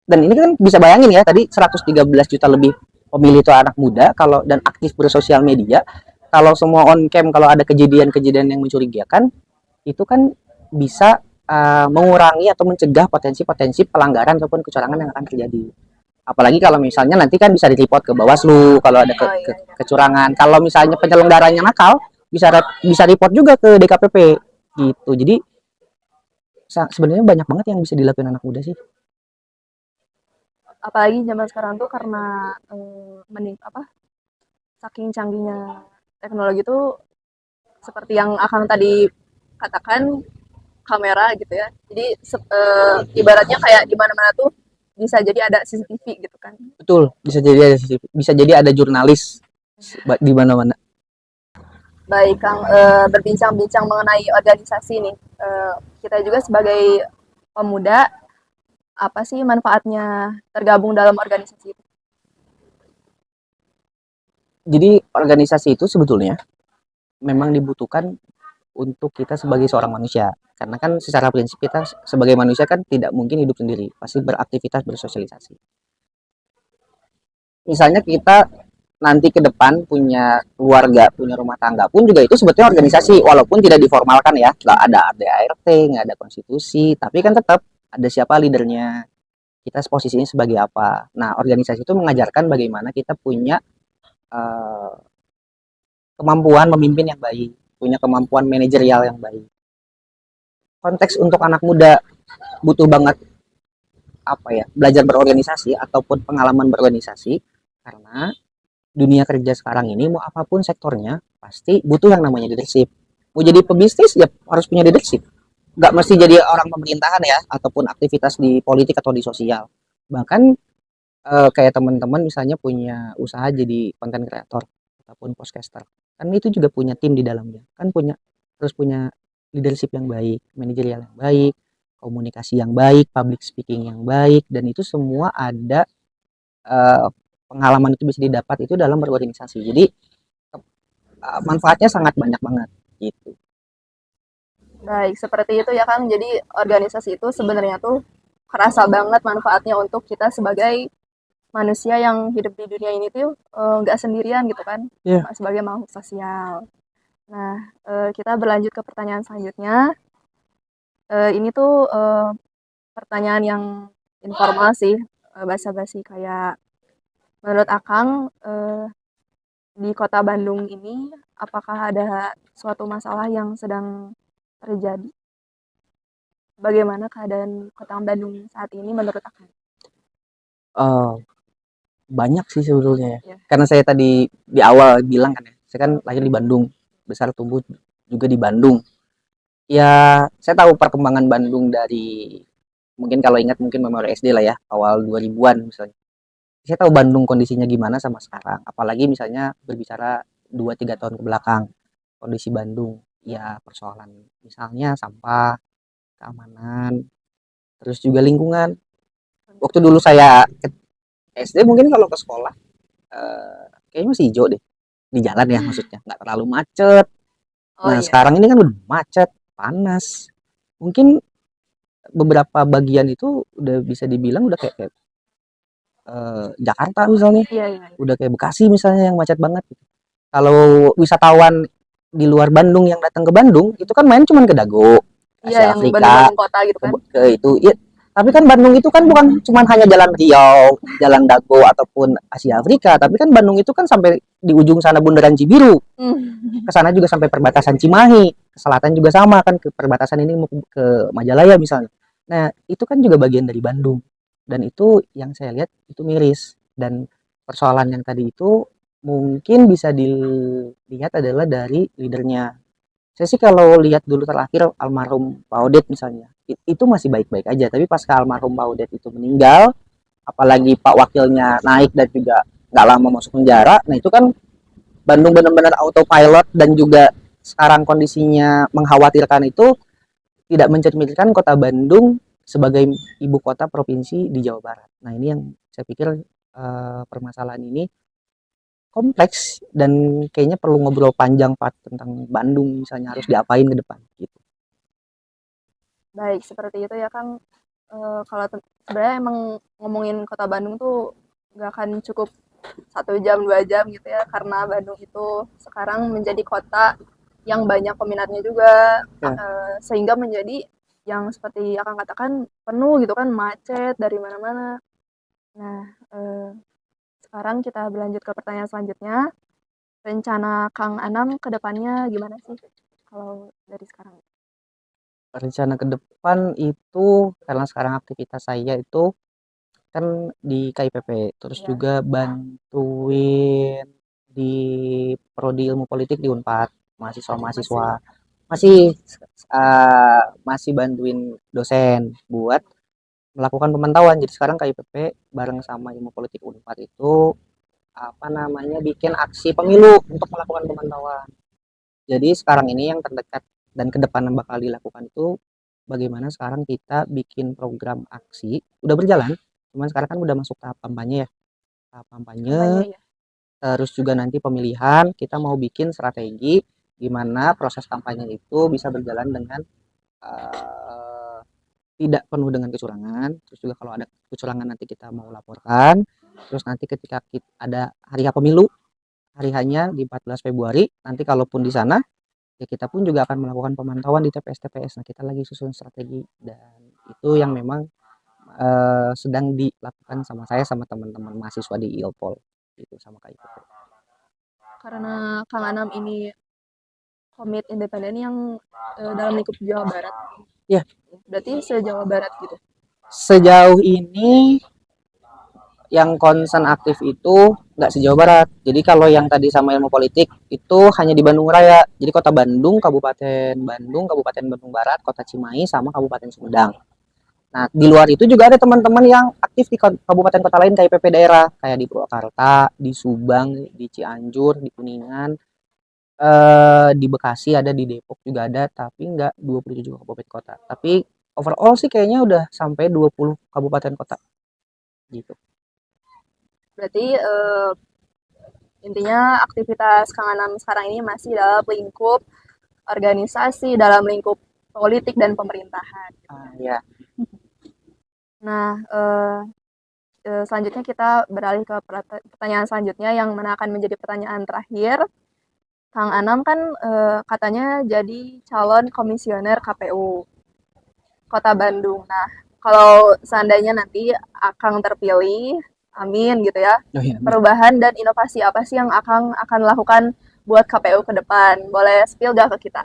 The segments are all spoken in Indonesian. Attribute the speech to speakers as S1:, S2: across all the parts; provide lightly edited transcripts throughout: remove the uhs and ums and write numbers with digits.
S1: Dan ini kan bisa bayangin ya, tadi 113 juta lebih pemilih itu anak muda kalau dan aktif bersosial media. Kalau semua on cam, kalau ada kejadian-kejadian yang mencurigakan, itu kan bisa mengurangi atau mencegah potensi-potensi pelanggaran ataupun kecurangan yang akan terjadi. Apalagi kalau misalnya nanti kan bisa di-report ke Bawaslu kalau ada
S2: Oh iya iya.
S1: kecurangan. Kalau misalnya penyelenggaranya nakal, bisa report juga ke DKPP gitu. Jadi sebenarnya banyak banget yang bisa dilakukan anak muda sih.
S2: Apalagi zaman sekarang tuh karena apa saking canggihnya teknologi tuh seperti yang Akang tadi katakan kamera gitu ya. Jadi ibaratnya kayak di mana-mana tuh bisa jadi ada CCTV gitu kan.
S1: Betul, bisa jadi ada jurnalis di mana-mana.
S2: Baik Kang, berbincang-bincang mengenai organisasi nih. Kita juga sebagai pemuda, apa sih manfaatnya tergabung dalam organisasi itu?
S1: Jadi organisasi itu sebetulnya memang dibutuhkan untuk kita sebagai seorang manusia. Karena kan secara prinsip kita sebagai manusia kan tidak mungkin hidup sendiri, pasti beraktivitas bersosialisasi. Misalnya kita nanti ke depan punya keluarga, punya rumah tangga pun juga itu sebetulnya organisasi, walaupun tidak diformalkan ya, nggak ada ADART, nggak ada konstitusi, tapi kan tetap ada siapa leadernya, kita posisinya sebagai apa. Nah, organisasi itu mengajarkan bagaimana kita punya uh, kemampuan memimpin yang baik, punya kemampuan manajerial yang baik. Konteks untuk anak muda butuh banget apa ya, belajar berorganisasi ataupun pengalaman berorganisasi karena dunia kerja sekarang ini mau apapun sektornya pasti butuh yang namanya leadership. Mau jadi pebisnis ya harus punya leadership. Nggak mesti jadi orang pemerintahan ya ataupun aktivitas di politik atau di sosial. Bahkan kayak teman-teman misalnya punya usaha jadi konten kreator ataupun podcaster. Kan itu juga punya tim di dalamnya. Kan harus punya leadership yang baik, manajerial yang baik, komunikasi yang baik, public speaking yang baik dan itu semua ada eh, pengalaman itu bisa didapat itu dalam berorganisasi. Jadi manfaatnya sangat banyak banget gitu.
S2: Baik, seperti itu ya Kang. Jadi organisasi itu sebenarnya tuh kerasa banget manfaatnya untuk kita sebagai manusia yang hidup di dunia ini tuh nggak sendirian gitu kan,
S1: Ya.
S2: sebagai makhluk sosial. Nah, kita berlanjut ke pertanyaan selanjutnya. Ini tuh pertanyaan yang informal sih, basa-basi kayak menurut Akang di kota Bandung ini apakah ada suatu masalah yang sedang terjadi? Bagaimana keadaan kota Bandung saat ini menurut Akang?
S1: Uh, Banyak sih sebetulnya ya.
S2: Ya.
S1: Karena saya tadi di awal bilang kan ya, saya kan lahir di Bandung, besar tumbuh juga di Bandung. Ya, saya tahu perkembangan Bandung dari mungkin kalau ingat mungkin memori SD lah ya, awal 2000-an misalnya. Saya tahu Bandung kondisinya gimana sama sekarang. Apalagi misalnya berbicara 2-3 tahun ke belakang. Kondisi Bandung, ya persoalan misalnya sampah, keamanan, terus juga lingkungan. Waktu dulu saya ke SD mungkin kalau ke sekolah, kayaknya masih hijau deh. Di jalan ya maksudnya, nggak terlalu macet.
S2: Oh
S1: Nah
S2: iya.
S1: sekarang ini kan udah macet, panas. Mungkin beberapa bagian itu udah bisa dibilang udah kayak Jakarta misalnya,
S2: Iya iya. Iya.
S1: udah kayak Bekasi misalnya yang macet banget. Kalau wisatawan di luar Bandung yang datang ke Bandung, itu kan main cuman ke Dago,
S2: Iya
S1: Asia
S2: yang
S1: Afrika,
S2: Bandung-Bandung kota gitu kan.
S1: ke itu. Ya, tapi kan Bandung itu kan bukan cuma hanya jalan Riau, jalan Dago ataupun Asia Afrika, tapi kan Bandung itu kan sampai di ujung sana Bundaran Cibiru.
S2: Hmm.
S1: Ke sana juga sampai perbatasan Cimahi, ke selatan juga sama kan ke perbatasan ini mau ke Majalaya misalnya. Nah, itu kan juga bagian dari Bandung. Dan itu yang saya lihat itu miris dan persoalan yang tadi itu mungkin bisa dilihat adalah dari leadernya. Saya sih kalau lihat dulu terakhir almarhum Pak Odet misalnya, itu masih baik-baik aja. Tapi pas almarhum Pak Odet itu meninggal, apalagi Pak Wakilnya naik dan juga nggak lama masuk penjara, nah itu kan Bandung benar-benar autopilot dan juga sekarang kondisinya mengkhawatirkan itu tidak mencerminkan kota Bandung sebagai ibu kota provinsi di Jawa Barat. Nah ini yang saya pikir permasalahan ini kompleks dan kayaknya perlu ngobrol panjang Pak tentang Bandung misalnya harus diapain ke depan gitu.
S2: Baik, seperti itu ya Kang. kalau sebenarnya emang ngomongin Kota Bandung tuh nggak akan cukup 1 jam 2 jam gitu ya, karena Bandung itu sekarang menjadi kota yang banyak peminatnya juga,
S1: Ya.
S2: sehingga menjadi yang seperti Akang katakan penuh gitu kan, macet dari mana-mana. Nah, sekarang kita berlanjut ke pertanyaan selanjutnya. Rencana Kang Anam ke depannya gimana sih kalau dari sekarang?
S1: Rencana ke depan itu karena sekarang aktivitas saya itu kan di KIPP, terus
S2: Ya,
S1: juga bantuin di prodi ilmu politik di Unpad, mahasiswa-mahasiswa.
S2: masih.
S1: Masih masih bantuin dosen buat melakukan pemantauan. Jadi sekarang KIPP bareng sama ilmu politik Unpad itu apa namanya bikin aksi pemilu untuk melakukan pemantauan. Jadi sekarang ini yang terdekat dan ke depan yang bakal dilakukan itu bagaimana sekarang kita bikin program aksi udah berjalan, cuman sekarang kan udah masuk tahap kampanye ya. Tahap
S2: Kampanye
S1: kampanye,
S2: ya?
S1: terus juga nanti pemilihan, kita mau bikin strategi gimana proses kampanye itu bisa berjalan dengan eh, tidak penuh dengan kecurangan. Terus juga kalau ada kecurangan nanti kita mau laporkan. Terus nanti ketika kita ada hari H pemilu, hari hanya di 14 Februari, nanti kalaupun di sana ya kita pun juga akan melakukan pemantauan di TPS-TPS. Nah, kita lagi susun strategi dan itu yang memang sedang dilakukan sama saya sama teman-teman mahasiswa di Ilpol itu sama KIPP.
S2: Karena Kang Anam ini komit independen yang dalam lingkup Jawa Barat.
S1: Ya,
S2: Berarti se-Jawa Barat gitu.
S1: sejauh ini yang concern aktif itu nggak se-Jawa Barat. Jadi kalau yang tadi sama ilmu politik itu hanya di Bandung Raya. Jadi kota Bandung, Kabupaten Bandung Barat, kota Cimahi, sama Kabupaten Sumedang. Nah, di luar itu juga ada teman-teman yang aktif di kabupaten kota lain KIPP daerah, kayak di Purwakarta, di Subang, di Cianjur, di Kuningan, di Bekasi ada, di Depok juga ada, tapi nggak 27 kabupaten kota. Tapi overall sih kayaknya udah sampai 20 kabupaten kota gitu.
S2: Berarti intinya aktivitas Kang Anam sekarang ini masih dalam lingkup organisasi, dalam lingkup politik dan pemerintahan.
S1: Ya.
S2: Nah, selanjutnya kita beralih ke pertanyaan selanjutnya yang mana akan menjadi pertanyaan terakhir. Kang Anam kan katanya jadi calon komisioner KPU Kota Bandung. Nah, kalau seandainya nanti Akang terpilih, amin gitu ya.
S1: Oh iya.
S2: Perubahan dan inovasi apa sih yang Akang akan lakukan buat KPU ke depan? Boleh spill gak ke kita?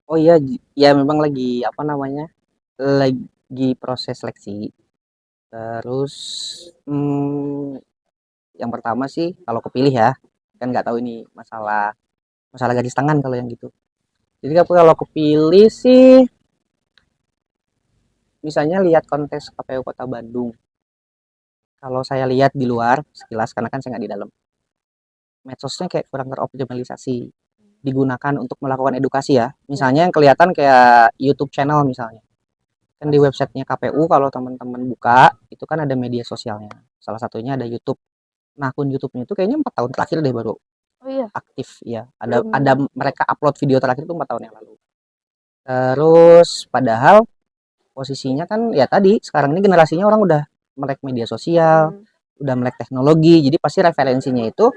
S1: Oh iya, ya memang lagi apa namanya? Lagi proses seleksi. Terus yang pertama sih kalau kepilih ya, kan nggak tahu ini masalah masalah garis tangan kalau yang gitu. Jadi kalau kepilih sih misalnya lihat kontes KPU Kota Bandung. Kalau saya lihat di luar sekilas karena kan saya nggak di dalam. Medsosnya kayak kurang teroptimalisasi. Digunakan untuk melakukan edukasi ya. Misalnya yang kelihatan kayak YouTube channel misalnya. Kan di websitenya KPU kalau teman-teman buka itu kan ada media sosialnya. Salah satunya ada YouTube. Nah, akun YouTube-nya itu kayaknya 4 tahun terakhir deh baru
S2: Oh iya,
S1: aktif ya.
S2: belum.
S1: Ada mereka upload video terakhir itu 4 tahun yang lalu. Terus padahal posisinya kan ya tadi sekarang ini generasinya orang udah melek media sosial,
S2: Hmm,
S1: udah melek teknologi, jadi pasti referensinya itu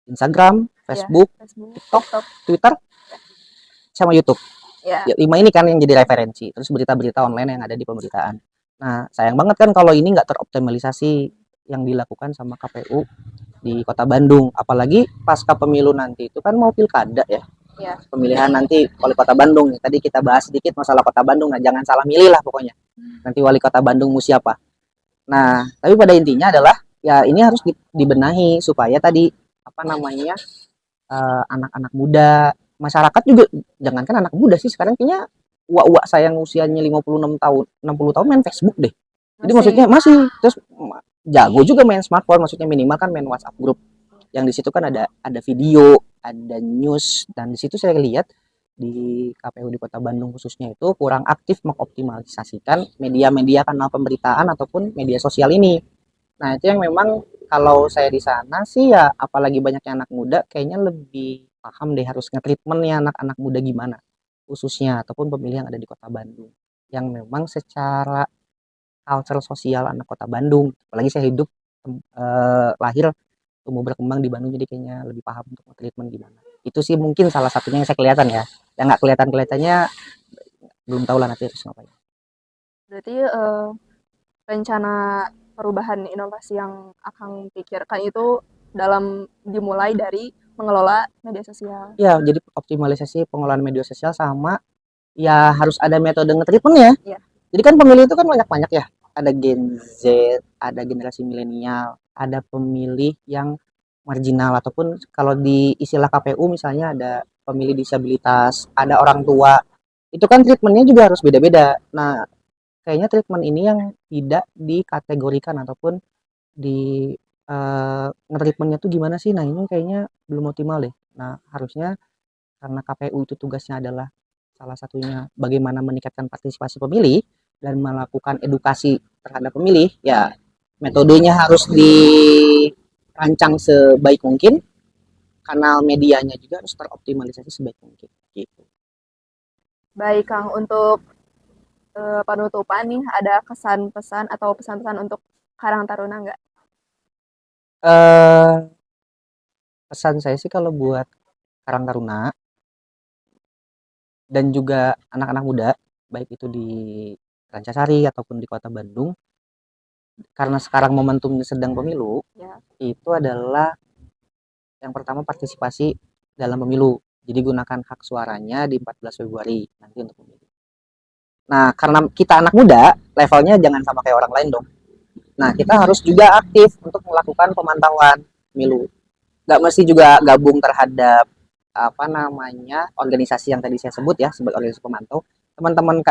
S1: Instagram,
S2: ya,
S1: Facebook,
S2: Facebook,
S1: TikTok,
S2: TikTok,
S1: Twitter, sama YouTube.
S2: ya.
S1: Ya, 5 ini kan yang jadi referensi. Terus berita-berita online yang ada di pemberitaan. Nah, sayang banget kan kalau ini nggak teroptimalisasi yang dilakukan sama KPU di Kota Bandung. Apalagi pasca pemilu nanti itu kan mau pilkada ya.
S2: Ya.
S1: Pemilihan nanti wali kota Bandung. Tadi kita bahas sedikit masalah kota Bandung. Nah, jangan salah milih lah pokoknya. Nanti wali kota Bandung mau siapa. Nah, tapi pada intinya adalah ya ini harus dibenahi supaya tadi apa namanya anak-anak muda, masyarakat juga jangankan anak muda sih sekarang kayaknya uak-uak saya yang usianya 56 tahun, 60 tahun main Facebook deh. Jadi maksudnya masih terus jago juga main smartphone, maksudnya minimal kan main WhatsApp grup. Yang di situ kan ada video, ada news dan di situ saya lihat di KPU di Kota Bandung khususnya itu kurang aktif mengoptimalisasikan media-media kanal pemberitaan ataupun media sosial ini. Nah, itu yang memang kalau saya di sana sih ya apalagi banyaknya anak muda kayaknya lebih paham deh harus nge-treatment-nya anak-anak muda gimana khususnya ataupun pemilih yang ada di Kota Bandung yang memang secara culture sosial anak kota Bandung. Apalagi saya hidup, lahir, tumbuh berkembang di Bandung, jadi kayaknya lebih paham untuk treatment gimana. Itu sih mungkin salah satunya yang saya kelihatan ya. Yang nggak kelihatan-kelihatannya belum tahu lah nanti harus ngapain.
S2: Berarti rencana perubahan inovasi yang Akang pikirkan itu dimulai dari mengelola media sosial.
S1: Ya, jadi optimalisasi pengelolaan media sosial sama ya harus ada metode nge-treatment ya.
S2: Iya.
S1: Jadi kan pemilih itu kan banyak-banyak ya. Ada Gen Z, ada generasi milenial, ada pemilih yang marginal ataupun kalau di istilah KPU misalnya ada pemilih disabilitas, ada orang tua. Itu kan treatmentnya juga harus beda-beda. Nah, kayaknya treatment ini yang tidak dikategorikan ataupun di nge-treatmentnya tuh gimana sih? Nah, ini kayaknya belum optimal deh. Nah, harusnya karena KPU itu tugasnya adalah salah satunya bagaimana meningkatkan partisipasi pemilih dan melakukan edukasi terhadap pemilih, ya metodenya harus dirancang sebaik mungkin, kanal medianya juga harus teroptimalisasi sebaik mungkin gitu.
S2: Baik Kang, untuk penutupan nih ada kesan pesan atau pesan-pesan untuk Karang Taruna nggak?
S1: Eh pesan saya sih kalau buat Karang Taruna dan juga anak-anak muda, baik itu di Rancasari ataupun di Kota Bandung, karena sekarang momentumnya sedang pemilu,
S2: Ya.
S1: itu adalah yang pertama partisipasi dalam pemilu. Jadi gunakan hak suaranya di 14 Februari nanti untuk pemilu. Nah, karena kita anak muda, levelnya jangan sama kayak orang lain dong. Nah, kita harus juga aktif untuk melakukan pemantauan pemilu. Gak mesti juga gabung terhadap apa namanya organisasi yang tadi saya sebut ya sebagai organisasi pemantau. Teman-teman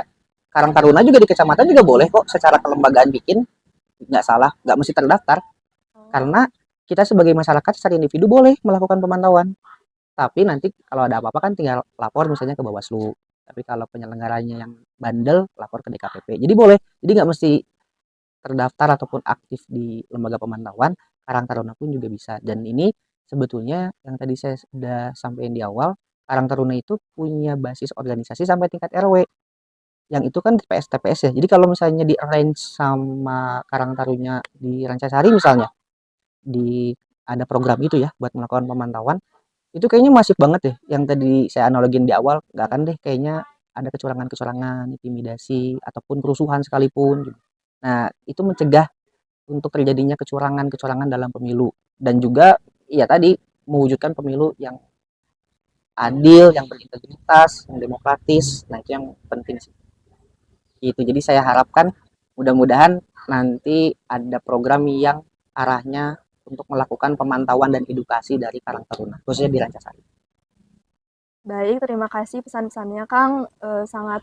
S1: Karang Taruna juga di kecamatan juga boleh kok secara kelembagaan bikin, nggak salah, nggak mesti terdaftar. Karena kita sebagai masyarakat secara individu boleh melakukan pemantauan. Tapi nanti kalau ada apa-apa kan tinggal lapor misalnya ke Bawaslu. Tapi kalau penyelenggaranya yang bandel, lapor ke DKPP. Jadi boleh. Jadi nggak mesti terdaftar ataupun aktif di lembaga pemantauan, Karang Taruna pun juga bisa. Dan ini sebetulnya yang tadi saya sudah sampaikan di awal, Karang Taruna itu punya basis organisasi sampai tingkat RW. Yang itu kan TPS-TPS ya. Jadi kalau misalnya di arrange sama Karang Taruna di Rancasari misalnya, ada program itu ya buat melakukan pemantauan, itu kayaknya masif banget deh. Yang tadi saya analogin di awal, nggak akan deh kayaknya ada kecurangan-kecurangan, intimidasi, ataupun kerusuhan sekalipun. Gitu. Nah, itu mencegah untuk terjadinya kecurangan-kecurangan dalam pemilu. Dan juga, ya tadi, mewujudkan pemilu yang adil, yang berintegritas, yang demokratis. Nah, itu yang penting sih. Gitu. Jadi saya harapkan mudah-mudahan nanti ada program yang arahnya untuk melakukan pemantauan dan edukasi dari Karang Taruna, khususnya di Rancasari.
S2: Baik, terima kasih pesan-pesannya Kang.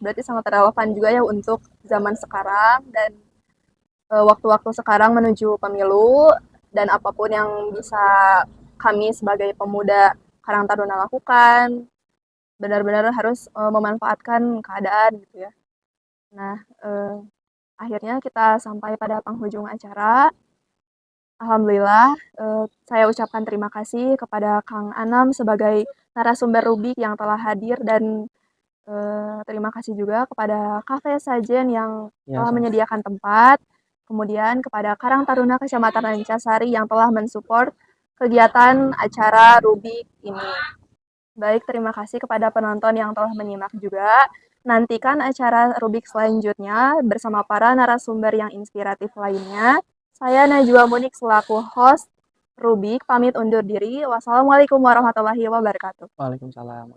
S2: Berarti sangat relevan juga ya untuk zaman sekarang dan waktu-waktu sekarang menuju pemilu dan apapun yang bisa kami sebagai pemuda Karang Taruna lakukan, benar-benar harus memanfaatkan keadaan gitu ya. Nah, akhirnya kita sampai pada penghujung acara. Alhamdulillah, saya ucapkan terima kasih kepada Kang Anam sebagai narasumber Rubik yang telah hadir dan terima kasih juga kepada Cafe Sajen yang
S1: Ya,
S2: telah
S1: sama.
S2: menyediakan tempat, kemudian kepada Karang Taruna Kecamatan Rancasari yang telah mensupport kegiatan acara Rubik ini. Baik, terima kasih kepada penonton yang telah menyimak juga. Nantikan acara Rubik selanjutnya bersama para narasumber yang inspiratif lainnya. Saya Najwa Munik selaku host Rubik, pamit undur diri. Wassalamualaikum warahmatullahi wabarakatuh.
S1: Waalaikumsalam.